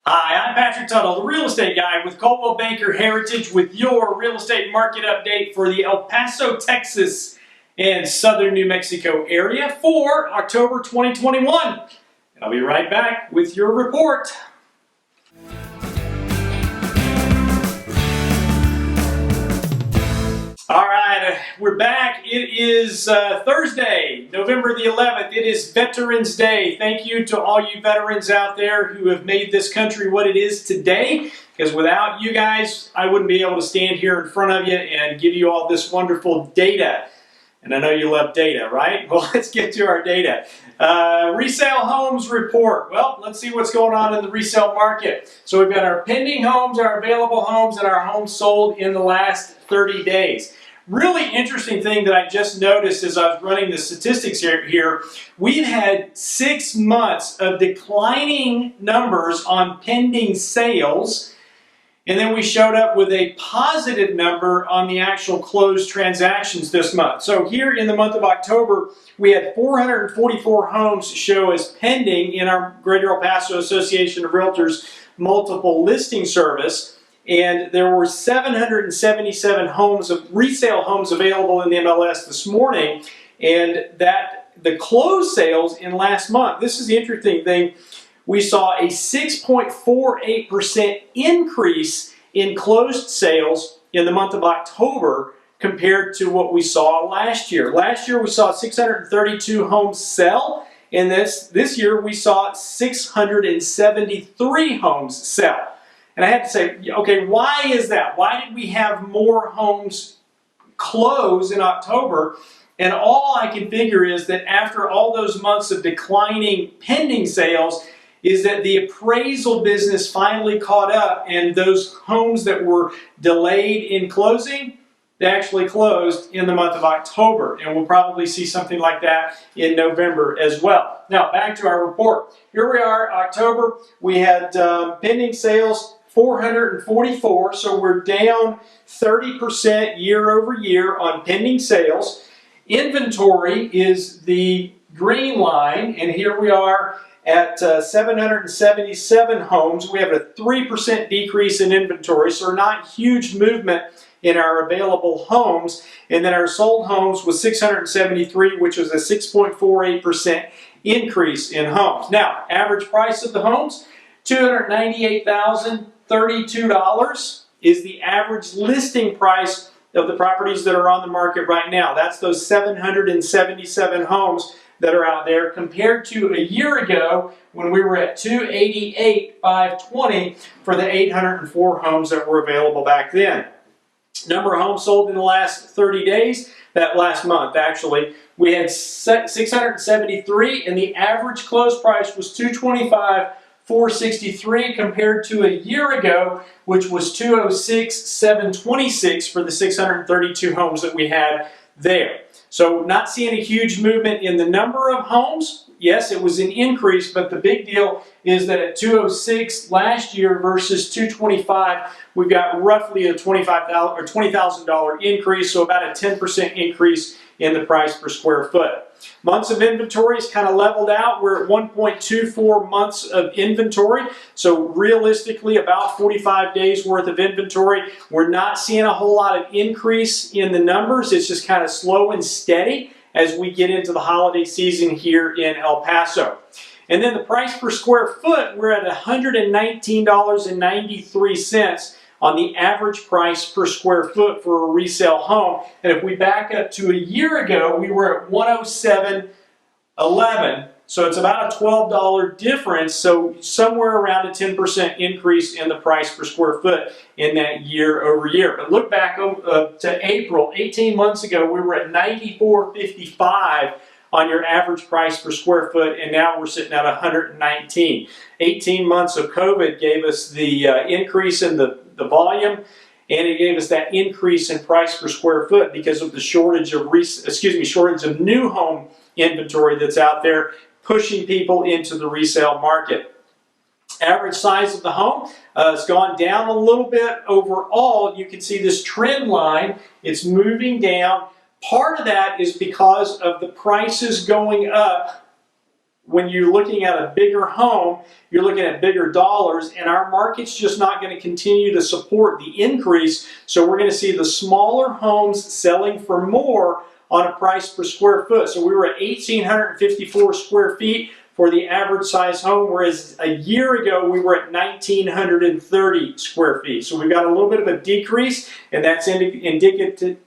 Hi, I'm Patrick Tuttle, the real estate guy with Coldwell Banker Heritage with your real estate market update for the El Paso, Texas and southern New Mexico area for October 2021. And I'll be right back with your report. All right, we're back. It is Thursday, November the 11th. It is Veterans Day. Thank you to all you veterans out there who have made this country what it is today. Because without you guys, I wouldn't be able to stand here in front of you and give you all this wonderful data. And I know you love data, right? Well, let's get to our data. Resale homes report. Well, let's see what's going on in the resale market. So we've got our pending homes, our available homes, and our homes sold in the last 30 days. Really interesting thing that I just noticed as I was running the statistics here, we've had 6 months of declining numbers on pending sales. And then we showed up with a positive number on the actual closed transactions this month. So here in the month of October, we had 444 homes show as pending in our Greater El Paso Association of Realtors multiple listing service. And there were 777 homes of resale homes available in the MLS this morning. And that the closed sales in last month, this is the interesting thing, we saw a 6.48% increase in closed sales in the month of October compared to what we saw last year. Last year we saw 632 homes sell, and this year we saw 673 homes sell. And I had to say, okay, why is that? Why did we have more homes close in October? And all I can figure is that after all those months of declining pending sales, is that the appraisal business finally caught up, and those homes that were delayed in closing, they actually closed in the month of October. And we'll probably see something like that in November as well. Now, back to our report. Here we are, October. We had pending sales 444, so we're down 30% year over year on pending sales. Inventory is the green line, and here we are at 777 homes. We have a 3% decrease in inventory, so not huge movement in our available homes. And then our sold homes was 673, which was a 6.48% increase in homes. Now, average price of the homes, $298,032 is the average listing price of the properties that are on the market right now. That's those 777 homes that are out there compared to a year ago when we were at $288,520 for the 804 homes that were available back then. Number of homes sold in the last 30 days, that last month actually, we had 673, and the average close price was $225,463 compared to a year ago, which was $206,726 for the 632 homes that we had there. So not seeing a huge movement in the number of homes. Yes, it was an increase, but the big deal is that at 206 last year versus 225, we've got roughly a $25,000 or $20,000 increase, so about a 10% increase in the price per square foot. Months of inventory is kind of leveled out. We're at 1.24 months of inventory. So realistically, about 45 days worth of inventory. We're not seeing a whole lot of increase in the numbers. It's just kind of slow and steady as we get into the holiday season here in El Paso. And then the price per square foot, we're at $119.93 on the average price per square foot for a resale home. And if we back up to a year ago, we were at $107.11. So it's about a $12 difference. So somewhere around a 10% increase in the price per square foot in that year over year. But look back to April, 18 months ago, we were at $94.55 on your average price per square foot, and now we're sitting at $119. 18 months of COVID gave us the increase in the volume, and it gave us that increase in price per square foot because of the shortage of new home inventory that's out there, pushing people into the resale market. Average size of the home has gone down a little bit overall. You can see this trend line. It's moving down. Part of that is because of the prices going up when you're looking at a bigger home, you're looking at bigger dollars, and our market's just not going to continue to support the increase. So we're going to see the smaller homes selling for more on a price per square foot. So we were at 1,854 square feet for the average size home, whereas a year ago we were at 1,930 square feet. So we've got a little bit of a decrease, and that's indicated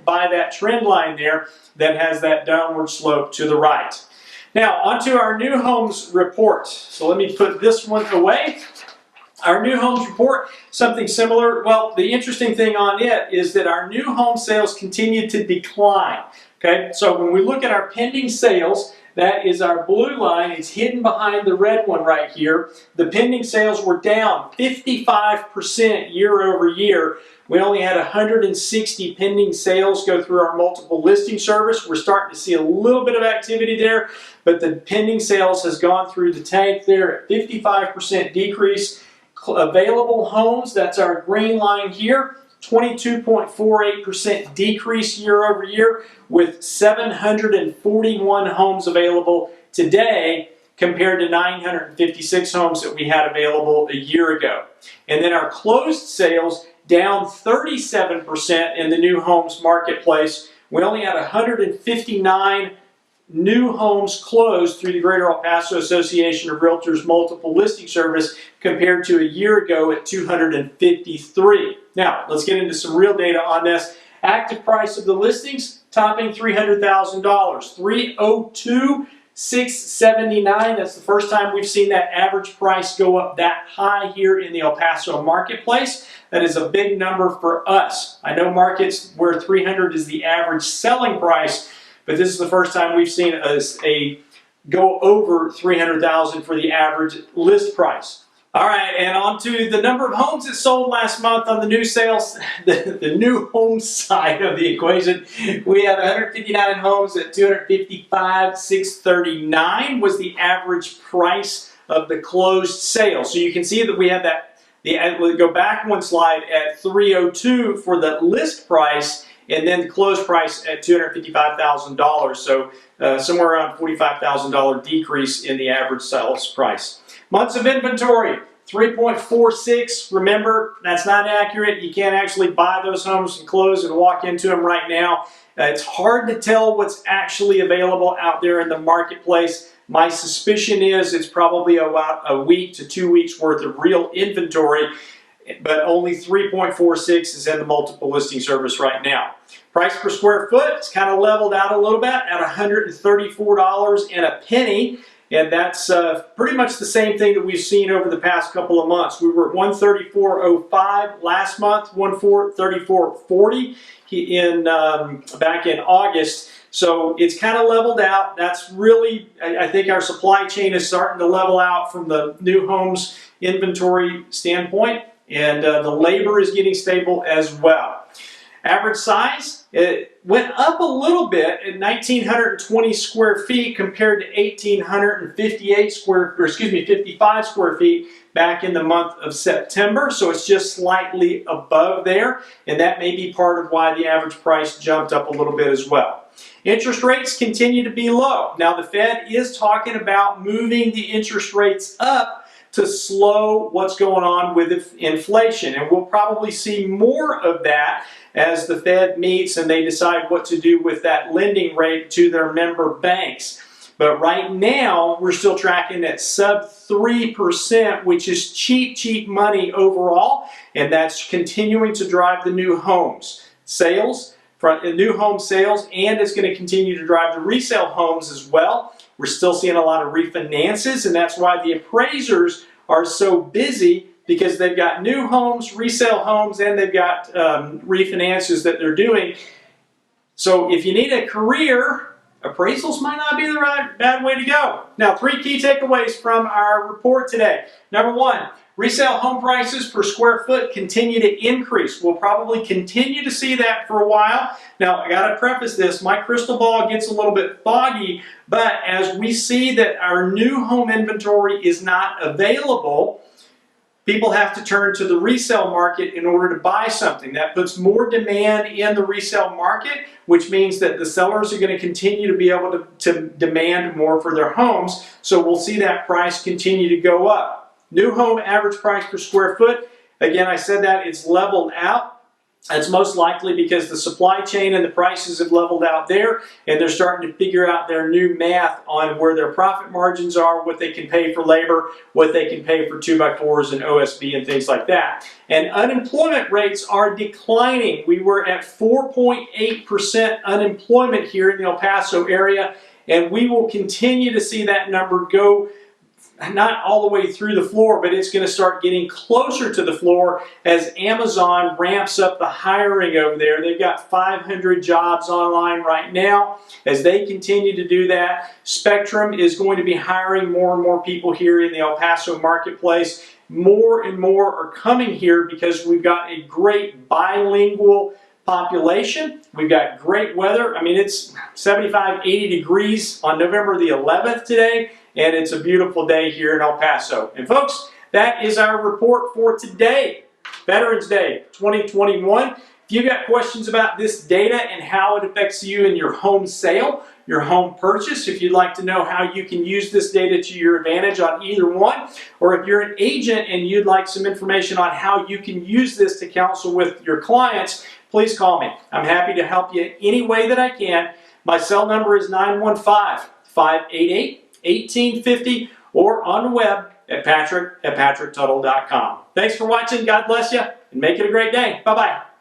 by that trend line there that has that downward slope to the right. Now, onto our new homes report. So let me put this one away. Our new homes report, something similar. Well, the interesting thing on it is that our new home sales continue to decline. Okay, so when we look at our pending sales, that is our blue line. It's hidden behind the red one right here. The pending sales were down 55% year over year. We only had 160 pending sales go through our multiple listing service. We're starting to see a little bit of activity there, but the pending sales has gone through the tank there at 55% decrease. Available homes, that's our green line here, 22.48% decrease year over year, with 741 homes available today compared to 956 homes that we had available a year ago. And then our closed sales down 37% in the new homes marketplace. We only had 159 new homes closed through the Greater El Paso Association of Realtors multiple listing service compared to a year ago at 253. Now, let's get into some real data on this. Active price of the listings topping $300,000, $302,679. That's the first time we've seen that average price go up that high here in the El Paso marketplace. That is a big number for us. I know markets where 300 is the average selling price, but this is the first time we've seen a go over 300,000 for the average list price. All right, and on to the number of homes that sold last month on the new sales, the new home side of the equation. We had 159 homes at $255,639 was the average price of the closed sale. So you can see that we had that. We'll go back one slide at 302 for the list price, and then the closed price at $255,000. So somewhere around $45,000 decrease in the average sales price. Months of inventory, 3.46. Remember, that's not accurate. You can't actually buy those homes and close and walk into them right now. It's hard to tell what's actually available out there in the marketplace. My suspicion is it's probably about a week to 2 weeks worth of real inventory, but only 3.46 is in the multiple listing service right now. Price per square foot, it's kind of leveled out a little bit at $134.01, and that's pretty much the same thing that we've seen over the past couple of months. We were at $134.05 last month, $134.40 back in August. So it's kind of leveled out. That's really, I think our supply chain is starting to level out from the new homes inventory standpoint, and the labor is getting stable as well. Average size, it went up a little bit at 1,920 square feet compared to 1,855 square feet back in the month of September. So it's just slightly above there, and that may be part of why the average price jumped up a little bit as well. Interest rates continue to be low. Now the Fed is talking about moving the interest rates up to slow what's going on with inflation, and we'll probably see more of that as the Fed meets and they decide what to do with that lending rate to their member banks. But right now, we're still tracking at sub 3%, which is cheap money overall, and that's continuing to drive the new homes sales, new home sales, and it's going to continue to drive the resale homes as well. We're still seeing a lot of refinances, and that's why the appraisers are so busy, because they've got new homes, resale homes, and they've got refinances that they're doing. So if you need a career, appraisals might not be the bad way to go. Now, 3 key takeaways from our report today. Number 1, resale home prices per square foot continue to increase. We'll probably continue to see that for a while. Now, I got to preface this. My crystal ball gets a little bit foggy, but as we see that our new home inventory is not available, people have to turn to the resale market in order to buy something. That puts more demand in the resale market, which means that the sellers are going to continue to be able to demand more for their homes. So we'll see that price continue to go up. New home average price per square foot, again, I said that it's leveled out. That's most likely because the supply chain and the prices have leveled out there, and they're starting to figure out their new math on where their profit margins are, what they can pay for labor, what they can pay for 2x4s and OSB and things like that. And unemployment rates are declining. We were at 4.8% unemployment here in the El Paso area, and we will continue to see that number go not all the way through the floor, but it's going to start getting closer to the floor as Amazon ramps up the hiring over there. They've got 500 jobs online right now. As they continue to do that, Spectrum is going to be hiring more and more people here in the El Paso marketplace. More and more are coming here because we've got a great bilingual population. We've got great weather. I mean, it's 75, 80 degrees on November the 11th today, and it's a beautiful day here in El Paso. And folks, that is our report for today, Veterans Day 2021. If you've got questions about this data and how it affects you in your home sale, your home purchase, if you'd like to know how you can use this data to your advantage on either one, or if you're an agent and you'd like some information on how you can use this to counsel with your clients, please call me. I'm happy to help you any way that I can. My cell number is 915-588-1850 or on the web at patricktuttle.com. Thanks for watching. God bless you and make it a great day. Bye-bye.